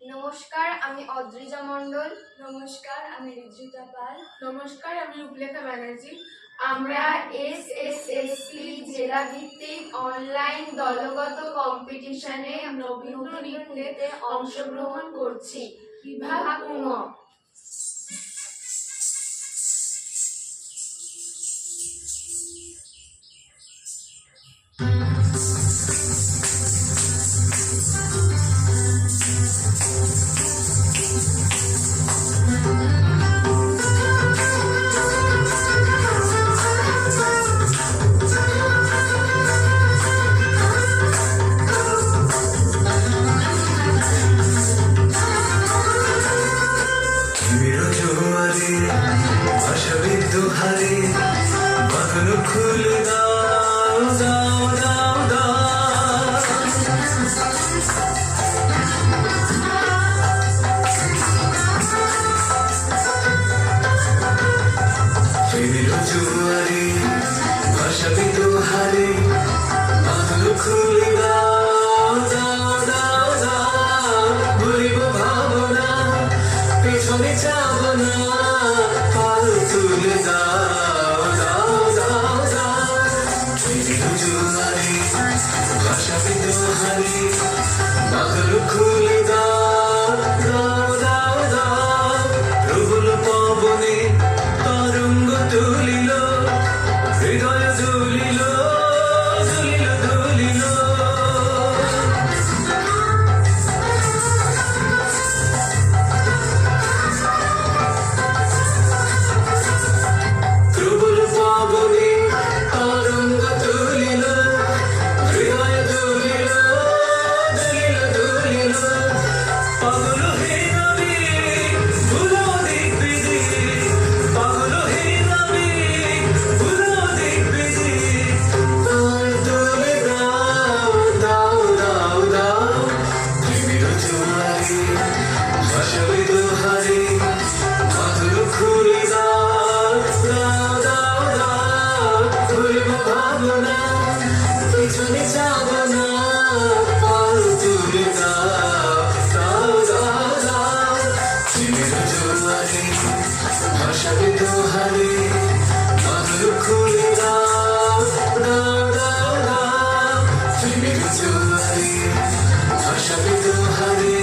নমস্কার, আমি অদ্রিজা মণ্ডল। নমস্কার, আমি ঋদ্রিতা পাল। নমস্কার, আমি রূপলেখা ব্যানার্জি। আমরা এসএসএসসি জেলা ভিত্তিক অনলাইন দলগত কম্পিটিশনে নবীন নৃত্যে অংশগ্রহণ করছি। বিভাগ ঙ। হারে বাঁধনো খুলে দাও দাও দাও দাও প্রেমের জোয়ারে ভাসাবে দোহারে বাঁধনো খুলে দাও দাও দাও দাও ভুলিব ভাবনা পেছনে যাব না পাল তুলে দাও দাও দাও দাও প্রেমের জোয়ারে ভাসাবে দোহারে বাঁধনো খুলে দাও দাও দাও দাও প্রবল পবনে তরঙ্গ তুলিল হৃদয় দুলিল দুলিল দুলিল প্রবল পবনে তরঙ্গ তুলিল হৃদয় দুলিল দুলিল দুলিল পাগল হে নবী ভুলো দেখবে যে পাগল হে নবী ভুলো দেখবে যে তাল তুলে দাও দাও দাও দাও প্রেমের জোয়ারে ভাসাবে দোহারে মাথুর খুলে দাও দাও দাও দাও ভুলিব ভাবনা পিছনে যাব না পাল তুলে দাও দাও দাও দাও প্রেমের জোয়ারে ভাসাবে দোহারে মাথুর খুলে দাও দাও দাও দাও প্রেমের জোয়ারে ভাসাবে দোহারে